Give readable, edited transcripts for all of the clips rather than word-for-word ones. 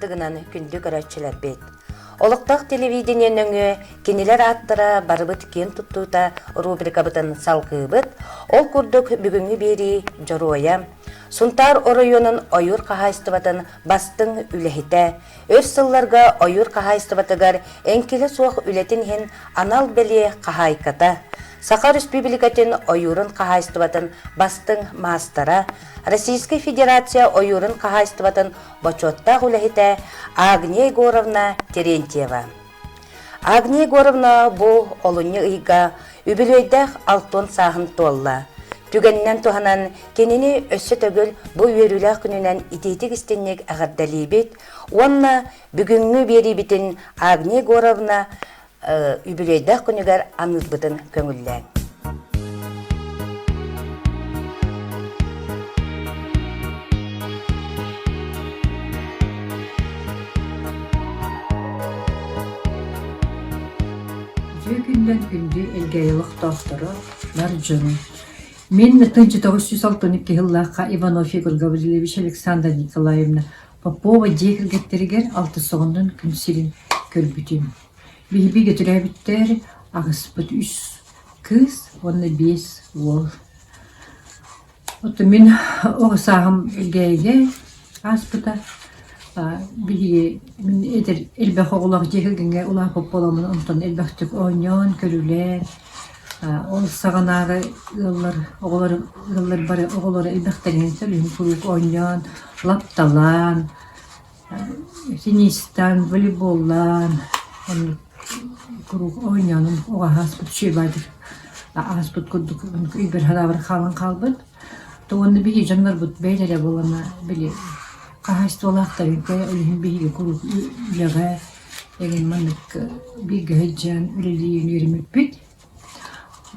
аттыгынан күндү көрөчүлөр бет. Олуктак телевидениенің кенелер аттыра барыбыт кен туттута рубрикабытын салкыбыт, ол курдук бүгүнгү бери жороя. Сунтар оройонун ойур кахайстыбатын бастың үлехите, өз сылларга ойур кахайстыбатыгар энкеле суох үлетин хен анал беле кахайката. Саха Республикатын ойурын кахайстыбатын бастың мастара, Российская Федерация ойурын кахайстыбатын бочотта үлехите Агния Егоровна Терентьева. Агния Егоровна бу олуны ыйга үбілөйдәк алтон сағын толла. Түгеннен туһанан кенени өссө төгөл бу үйөрүләк күнүнән итетик истеннек агардалибит. Онна бүгүнгү берибитин Агния Егоровна үбілөйдәк күнүгәр анызбытын көңүллән. Günden günde elgeylik doktoru Narjun. Мен 1962 yıllarda Ivanov Igor Gavrilevich Alexander Nikolaevna Popova декілгеттерігер 6 соғындың күнселін көрбітім. Бейбі getіrebitler ağıspıt 3 kız, onu 5 oğul. Oto men oğusağım elgeyge ağıspıta bir min eder elbaq oğulaq dekilgenge ulan popolamın ondan elbaqtık oynayan körülen. Ol sağanağı yıllar bari oğulları elbaqtaren söyleyeyim kuruk oynayan, laptalan, tenistan, voleybollan, kuruk oynayan, oğa haspıt şey vardır. Haspıt kurduk, bir hadavar kalan kalbıt. Doğanlı bir canlar bud beylere bolana bile kahastı olaqtar ölüm bir kuruk üleğe egin manık bir gehecen üleliğin yerimip bit.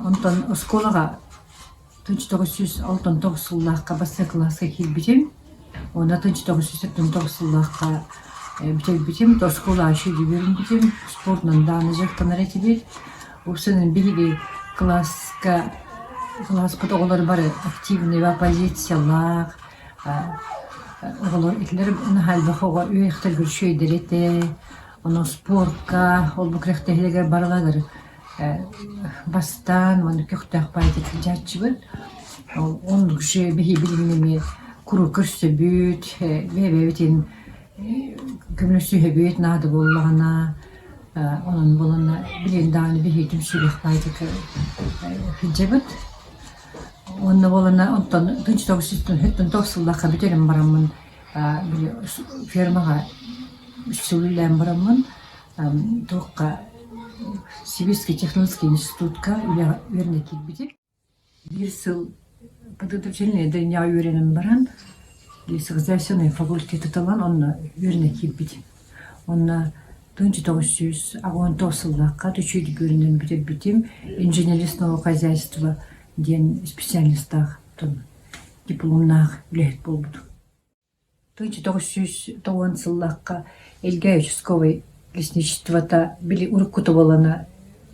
Ondan skolaga 1969 yıllarda bası klasa kilbitim. Ona 1979 yıllarda bitirbitim. O skola aşırı birim sportla danacaktan aretibit. O senin bir klas oğulları bari aktivni ve pozitsiyalar. Oğullar itlerim onu halbuki oğa üyekter bir şey derete. Onu sportka, ol bu krehtehleger baralar. Bastan, onu köktağ paydık jatçıbıt. Onun güçü bihi bilinimi kuru kırsı büyüt ve bitin gümrüsü büyüt nadı bollağına. Onun bolana bilindağını bihi tümsülük paydık hicabıt. Onun bolana ondan 1990 yıllarda biterim baramın firmaga üstülülen baramın toqqa Sibirский технологический институтка үйренек келбедек. Bir yıl подготовительный dünya öğrenim baran, Сахазиасионный факультеті талан, onunla үйренек келбедек. Onunla 1919 yıllarda düşüydük öğrenim bitirbitim. Инженерного хозяйства den специалистах дипломнах үлет болбуду. 1990 yıllarda Эльга участковый лесничествота били уруккута болана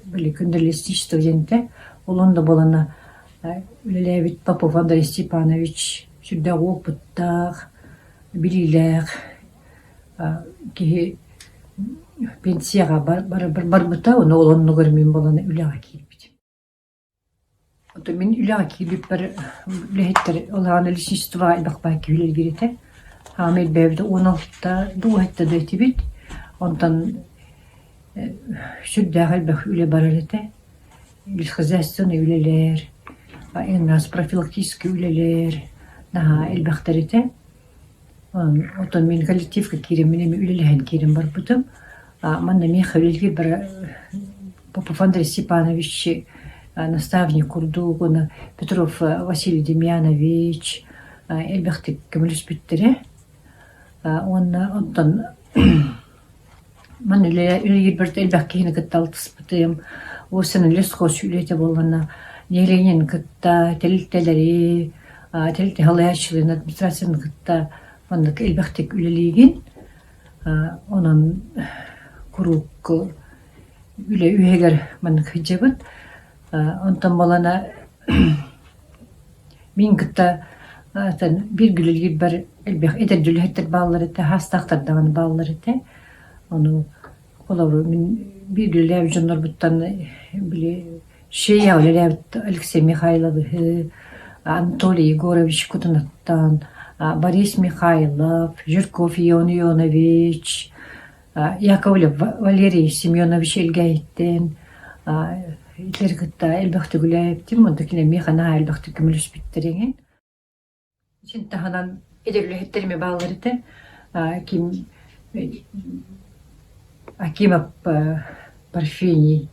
били күндер лесничество денте олонда болана Левит Попов Андрей Степанович сюда опыттах билилер ки пенсияга барбыта оны олонну көрмөйм болана үлага килбит. Ото мен үлага килип бир лехеттер оланы лесничество бакпай килер кирете. Хамид бевде 16-та дуатта детибит. Ondan süddağıl bak üle baralete, ilhazasyon üleler, en az profilaktik üleler, daha elbaktarete. Ondan min kolektif kirim, min ülelehen kirim var butum. Manna Михайлович bir Popov Andrei Stepanovich, наставник Курдугона, Петров Василий Демьянович, elbaktik kömülüs bittere. Ondan man öyle bir elbette yine kıttalı tıspıtıyım. O sene leskos ülete bolana neyleyin kıtta, teliteleri, telite halayatçılığın administrasyonun kıtta mandık elbette üleliğin. Onun kuruk üle üyeger mandık hicabıt. Ondan bolana min kıtta атын bir gülülgül бар элбэх эдер хеттер баллары те хастахтардаган баллары те onu колору мен bir gülülgül жоннор буттан биле шея олелер Алексей Михайлов Анатолий Егорович Кутунаттан Борис Михайлов Жирков Ион Ионович Яковлев Валерий Семенович Элгайттен итлергитта элбэхти гүлэптим ондакине механа элбэхти күмүлүс биттереген син таханан эдерлехеттерме бааларыты ким Акимов Парфений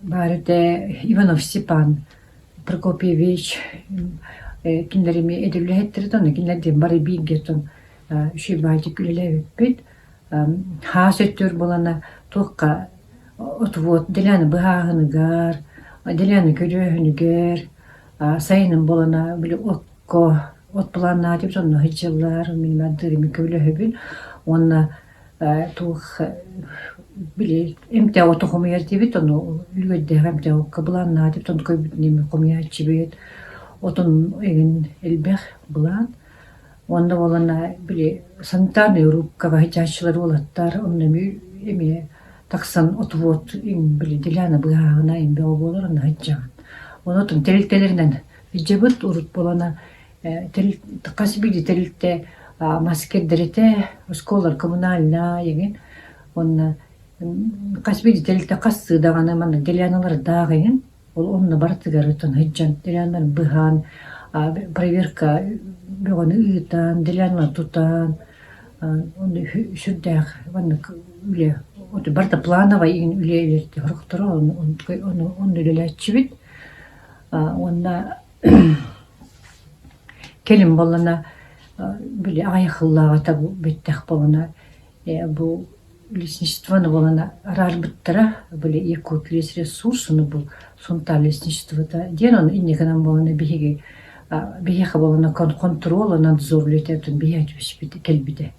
барыте Иванов Степан Прокопьевич киндерими эдерлехеттерден киндерден бары биггетон шибайти күлелебит хасеттер болана туққа отвод деляны быхагыныгар деляны көрөһүнүгер сайынын болана биле окко от плана деп сонно хыжылар мен мадырыми көлөһүбүн онна тух биле эмте отохумер дебит ону үлгөдө эмте оккаблана деп сон көбүнүм комуячибет отун эгин элбех булан онда болана биле санитарный рубкага хыжачылар болаттар онна эми таксан отвод им биле деляна быгагына им болор ана хыжаган онотун терилтелеринен жебут урут болана терил касбиди терилте маскердерете школа коммунальная еген онна касбиди терилте кассы даганы мана деляналар дагын ол онна бартыгарытын хыжан деляндар быган проверка бөгөнү ыытан деляна тутан онда сүрдэх ванна үле вот барта планово ин үлелерди хорохторо onu үлелечибит онда келим болана биле айхыллага табу беттех болана бу лесничествоны болана рарбыттара биле якут лес ресурсыны бу сунта лесничествода ден иннеканан болана биге бияха болана контролы надзорлететин биячбит келбиде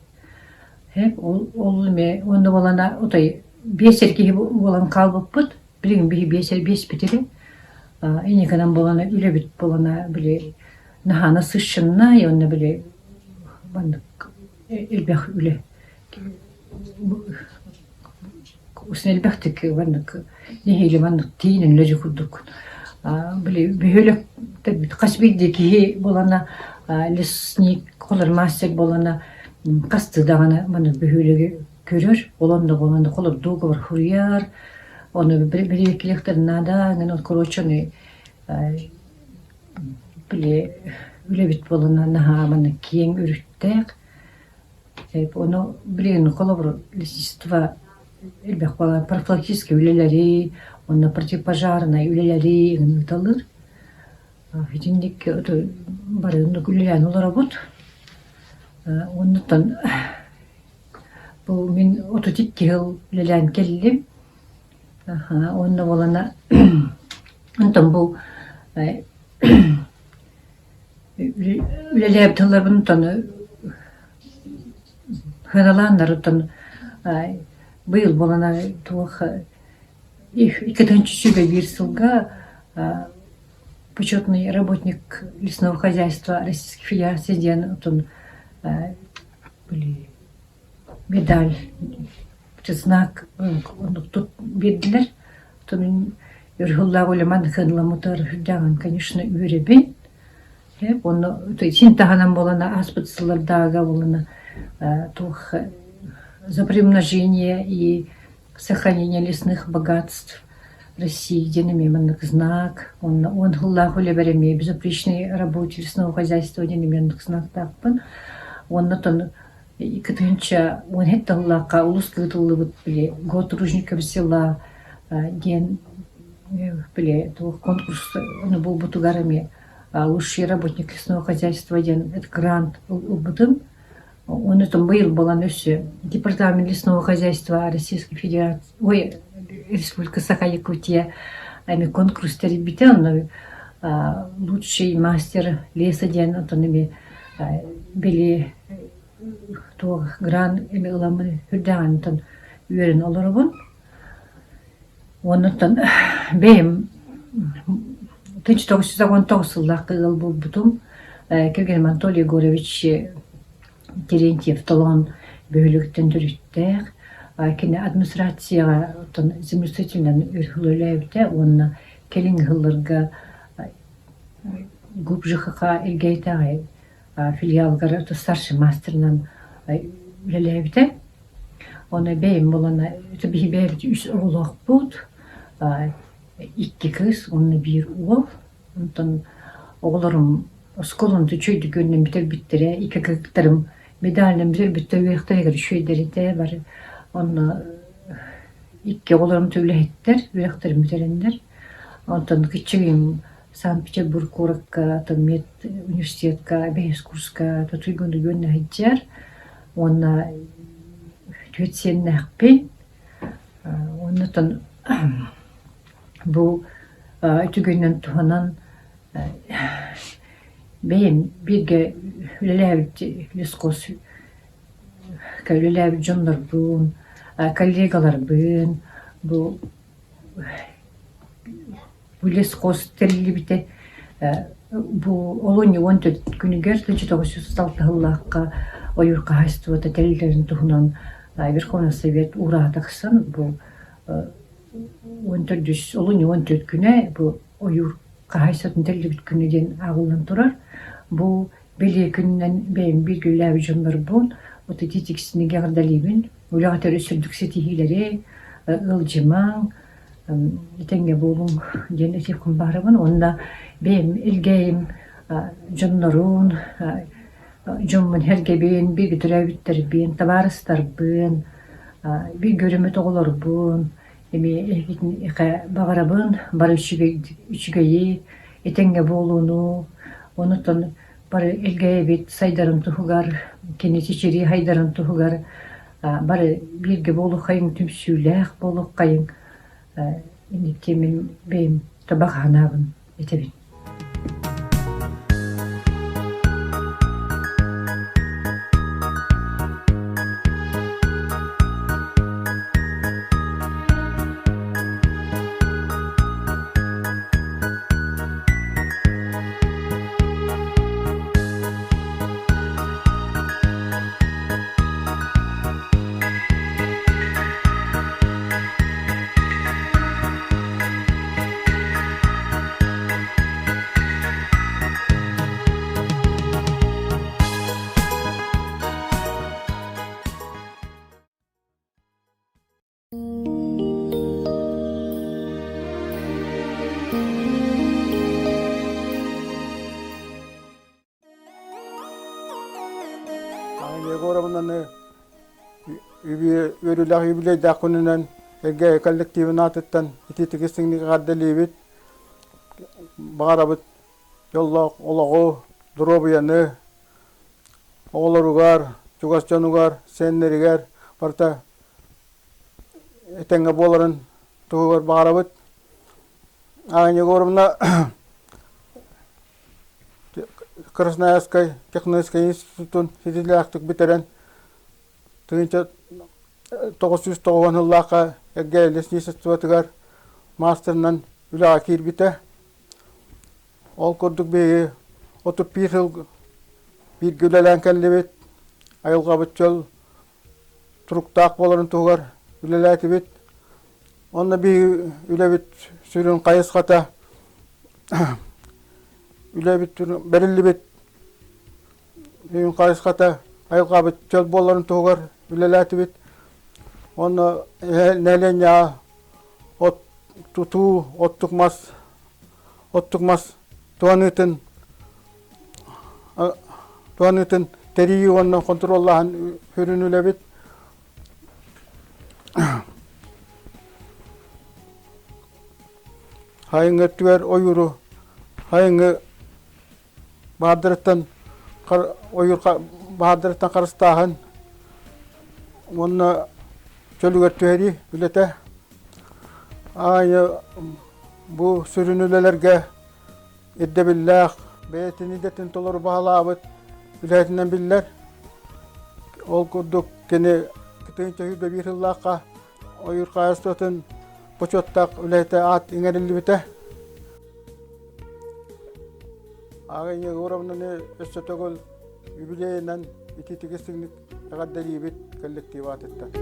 hep olme onda bolana otay beserki bolan kalbıpıt birin bir beser bes bitiri eni kanan bolana üle bit bolana bile nahana sıçınna yonna bile bandık elbэх üle usnel baktık bandık nehili bandık tinin loji kurduk bile böyle tabi kasbideki bolana lesnik kolar master bolana касты дагана мана бөһөлөгө көрөр олонда болонда колор договор хурьяр оны бирекилектер нада ген корочоны биле үлебит болона наха мана киң үрүттек оны билен колор листство элбэх бала профилактический үлелери оны противопожарный үлелери гыталыр хитиндик ото барында үлелен олар работ Ondan bu min ototik yıl lelen kellim. Onda olana ondan bu ülelep tıllarının tanı hınalanlar tanı bu yıl olana tuğ iki тысячи bir сылга почетный работник лесного хозяйства Российской Федерации ден были медаль, знак, тут бедler, то мен юргулла олеман хынламутар худаган, конечно, үребен. Он, то есть синтаганам болана аспецлардага болана тух за примножение и сохранение лесных богатств России, где немеменных знак. Он гулла олебереме безупречной работе лесного хозяйства, где немеменных знак такпан. Оннотон икытынча он хетталлака улус кытыллыбыт биле готружников села ген биле то конкурс оны бул бутугарами лучший работник лесного хозяйства ген это грант убытым оннотон быйыл болан өсө департамент лесного хозяйства Российской Федерации Республика Саха-Якутия ами конкурс теребитен лучший мастер леса ген отонами били то гран эми ыламы хүрдагантан үйрен олорбун оннотон бейим 1919 жылдагы ыл болбутум Кирген Анатолий Егорович Терентьев талон бөлүктен дүрүттәк. Кене администрацияга заместителен үрхүлөләбитә, онна келин хылларга гуп ЖХК элгәйтәгә филиалгара старший мастернан үләләбитә. Оны бәйм болана тәбиһи бәйбит үс оглак бут. Икки кыз, оны бир угол. Онтан огларым школаны чөйдү көннән битер биттерә, ике кызларым медальны бир биттергән шөйдәрдә бар. Оны икки огларым төләйттер, бирәктер битерәндер. Онтан кичегем Санкт-Петербургка, Мед университетка, бәйс курска, татуйгынды гөннә хәҗәр. Оны түйетсеннәкпен. Оннан бу үтүгөннән туһанан бәйм бирге үләләбит лескос көләләбит җоннар бу коллегалар бу лескос терилибите бу олони 14 күнүгер 1906 еллакка оюрка хайствота терилдерин туһунан Верховный Совет уратаксан бу 14 олони 14 күнә бу оюр Кайсатын терилибит күнүден агылдан турар. Бу беле күннән бәйм бир гүләб җоннар бу. Оты титиксине гәрдәлибин. Улага өсүрдүк сетихиләре, ылҗымаң, итәнгә булым җеннәти кумбарыбын. Онда бәйм илгәйм җоннарун, җоммын һәргәбен бир гүтәрәбиттер бен, табарыстар бен, бир görüme тоголор бун. Эми эке багарабын бар үчүгөйи этеңге болууну онутон бар элге бит сайдарын тухугар кенети чири хайдарын тухугар бар бирге болу кайын түмсүлэх болу кайын эми темен бем табаханабын этебин. Егоровнаны өрүләх юбилей дакунынан эрге коллективын атыттан ититигестиңни гадделибит багарабыт жоллок ологу дробуяны оголоругар жугасчанугар сеннеригер барта этеңге боларын тугугар багарабыт Егоровна Красноярской технический институтун сидиляктык битерен. Тыгынча 990 жыллакка эге лесничествотугар мастернан үлага кирбите. Ол көрдүк беги 31 жыл бир гүлелен келдибит. Айылга бутчол туруктак боларын тугар үлелетибит. Онда беги үлебит сүрүн кайыската үлебит берилибит. Беги кайыската айылга бутчол боларын тугар үлелетибит. Оны неленя от туту оттукмас туанытын терии онна контроллахан хүрүнүлебит. Хайыңы түер ойуру хайыңы бадырыттан ойур бадырыттан карыстахан онна чөлүгөр түери үлете. Бу сүрүнүлелерге эддебиллах бетини детин толор баалабыт үлетинен биллер. Ол курдук кени кытынча хүрбе бир жыллакка ойур кайыстатын почоттак үлете ат иңерилибите. Агыне уровнаны өссөтөгөл юбилейнен ититигистигник агаддалибит коллективатытта.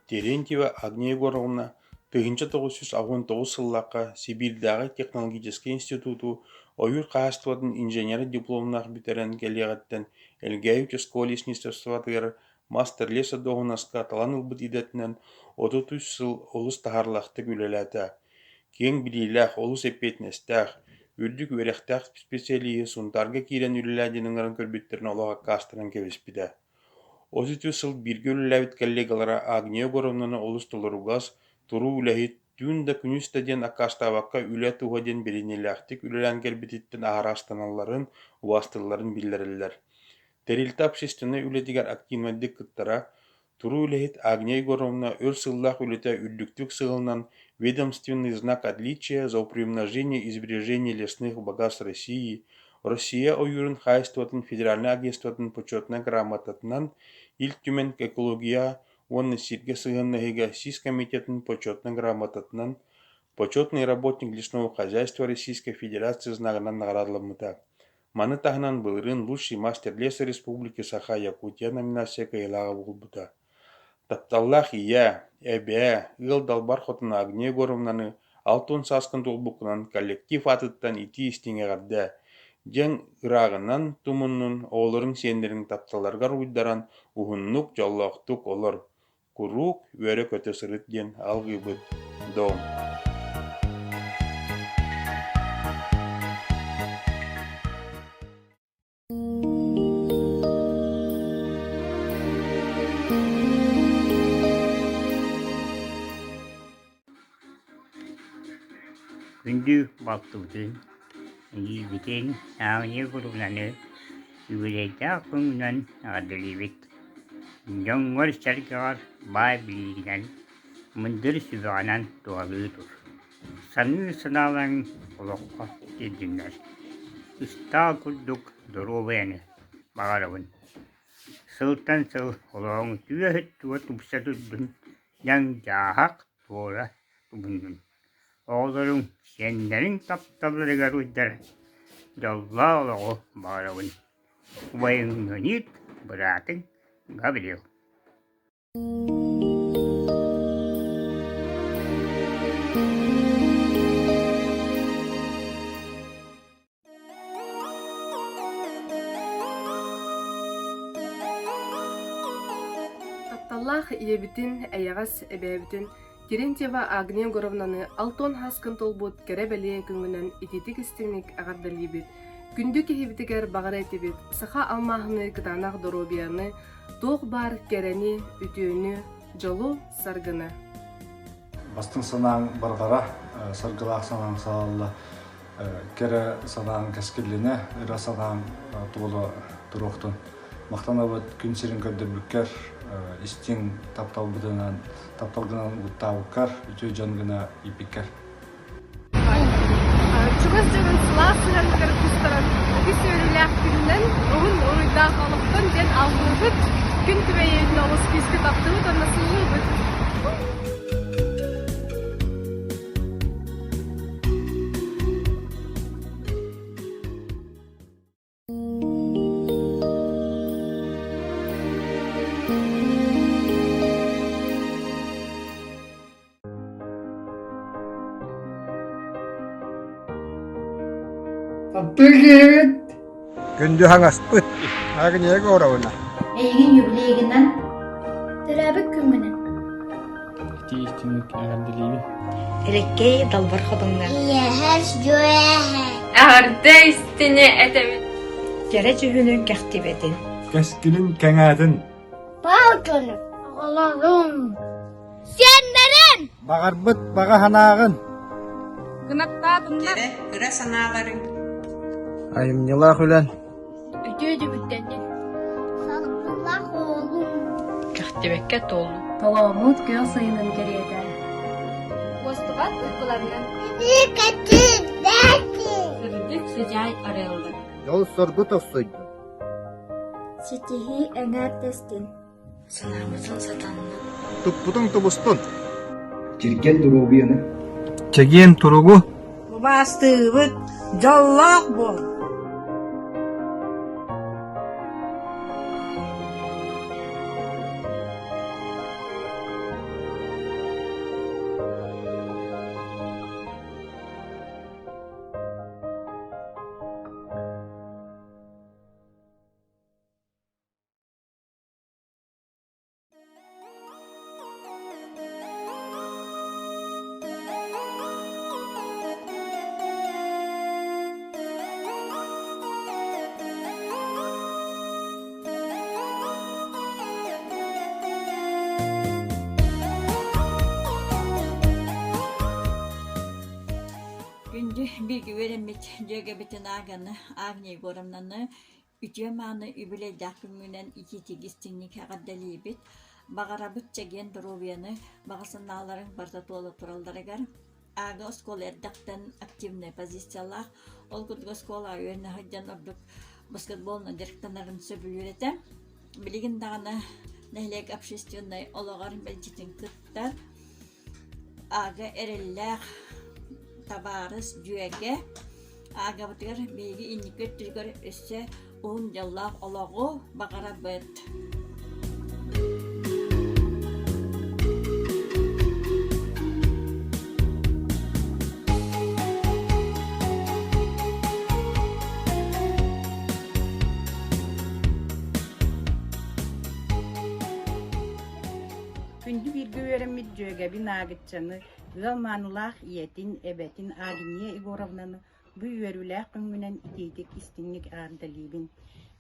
Терентьева Агния Егоровна 1969 сыллаққа Сибирьдағы технологический институту ойыр қағастуатын инженері дипломнақ бітерен келеғаттен Эльгаев Ческолеснистовстватығыр мастер леса доғынаска талан ұлбыт идетінен 33 сыл олыс тахарлақты күлеләті. Кен білейләқ олыс эппетнестәқ, үрдік өректәқ специалии сунтарға кейрен үлеләденіңірін көрбеттерін олаға кастырын кевеспіді. Озиту сыл бирге үлеләбіт коллегалара Агния Егоровнаны олыс толыругас, туру үләхет түнді күністеден акаставаққа үлә туғаден беренеләқтік үлелән келбететтен ағарастаналарын, уастыларын білдірілер. Терилті общественный үлетігер активнаддік кыттара, туру үләхет Агния Егоровна өр сыллақ үлеті үрдіктік сығылынан ведомственный знак отличия за приумножение и сбережение лесных богатств России, Россия ойырын хайстватын федеральный агентстватын почетна грамотатынан ил түмен экология онны сирге сыгынныгыга СИС комитетын почетна грамотатынан почетный работник лесного хозяйства Российской Федерации знагынан наградылымыта. Маны тахынан былырын лучший мастер леса Республики Саха-Якутия номинация кайлага булбута. Тапталлах ия, эбе, ыл далбар хотына Агния Егоровнаны алтын саскын толбукынан коллектив атыттан ити истиңе гадда. Жен ырағынан тумуннун оларын сендерин тапталарга руйдаран ухуннук жоллоқтук олар. Курук өрі көті сырыт ден алғыбыт дом. Күнді баптудың егітен Агния Егоровнаны үгілейді күңінен ғадылебет. Жоңғыр сәргіғар бай білігінен мұндыр сүбіғанан туғалы тұр. Саны сыналарын ұлыққа дедіңдер. Үста күрдік дұроваяны бағарауын. Сылтан сыл ұлығын түйәхіт туға тұпса тұддың яң жағақ туғыра тұбындың. Oğullarım senlerin taptaları garudlar. Yallah oğlu bağırın. Bayın gönit bırakın gabriel. Тапталлах иебитин әйәгас әбәбитин Терентьева Агния Егоровнаны алтон хаскын толбут керебеле күңүнен ититик истиңник агардалибит. Күндү кехибитигер багара этибит. Саха алмахыны кытанак доробияны, тоқ бар керени, үтүөнү, жолу саргыны. Бастың санаң баргара, саргылақ санаң салалла, кере санаң кәскерліне, ыра санаң туғылы тұруқтын. Мақтанабыт күн сирин көрдірбіккер, истин тапталгынан уттабыккар, үтө жангына ипиккер. Чугас жагын сыласынан кыргызстан бис өрүләк күннән огын уйда халыктан ден алгыбыт күн түбәйен алыс киске таптылы тоннасылыбыт. Tattılgit. Gündü hangaspıt. Agnia Егоровна. Эйгин юбилейгинен төрәбік күнгінен. Тиістімік әғандылығы. Элеккей далбар ходыңнан. Иехәш жөәхә. Ағарда истине әтәбит. Кере жүгінің кәқтибетін. Кәскілін кәңәдін. Баутоны. Оғаларым. Сендерін. Бағарбыт баға ханағын. Гынаттадыңдар. Үре саналарын. Айымнила хүлән. Өтөді бүттәнді. Саққылақ оғылым. истебекке толу. Тоғамут көң сайынын кереді. Остугат ыккыларынан. Сырдык сыжай арылды. Жол соргу токсойду. Ситихи эңер тестин. Санамызын сатанны. Туппутун тубустун. Чирген турубияны. Чеген туругу. Бастыбыт жоллақ бол. Gündü bilgi veremet jöge beten ağanı, ağne goramnanı, ütüyemanı übüle dakımünen iki tegistinlik ağaddalibet, bağarabıt çegen durubiyanı, bağasınaların barda toğla turaldarıgar, ağa oskol erdaktan aktivne pozisyalar, olgudga oskola öğrene hajjan orduk basketbolna direktanların söbülüretem, biligin dağına nehlek общественной олағарын бәлчетін кыттар, ağa erellәқ, табарыс жүйеге агабытыр беги инникер түргөр өссө уун жаллаах ологу багара быт. Күнді бір көверіміз жөге бір нағытчаны, ғалманылақ иетін әбәтін Агния Егоровнаны бұй өріләқ күнгінен итейдік істіңік ардалибін.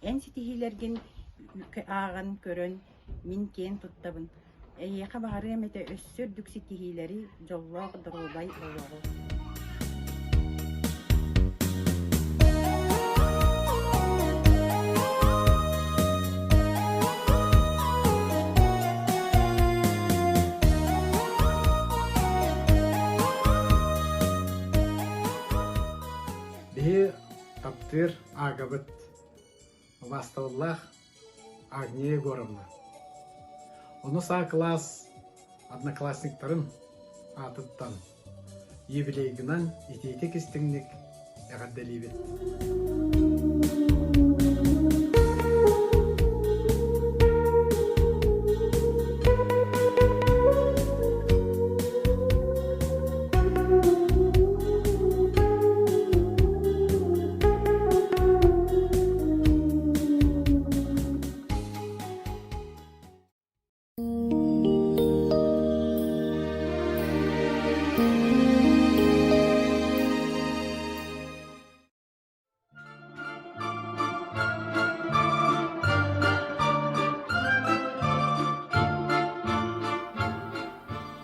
Ән сетихилерген ағын көрін min кен тұттабын. Әйеқа бағары әметі өссөрдік сетихилері жоллақ дұрубай олығы. Таптыр агабыт Вастауллах Агния Егоровна. Оны са класс одноклассниктарын атыттан юбилейгінен итейтек істіңдік әғаддалибет.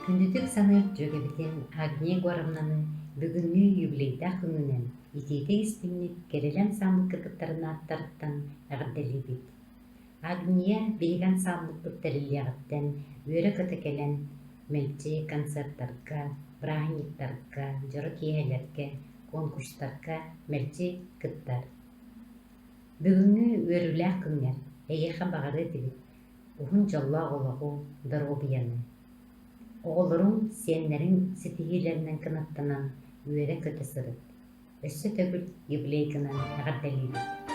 Күндүтүк санып жөгебитин Агния Егоровнаны бүгүнгү юбилейда күнүнен итейте истимник керелен самлык кыргыттарын аттарыттан агырделибит. Агния бейган самлык бүттелилиягыттан өрө көтөкелен мелчи концерттарга, праздниктарга, жору киелерге, конкурстарга мелчи кыттар. Бүгүнгү өрүлää күнгер эйеха багары дибит. Ухун жолла олагу даробияны. Оғылырың сенлерің сетигилерінен кынаттанан үйері көті сырыт. Өссі төгіл юбилейгінен ағардалибет.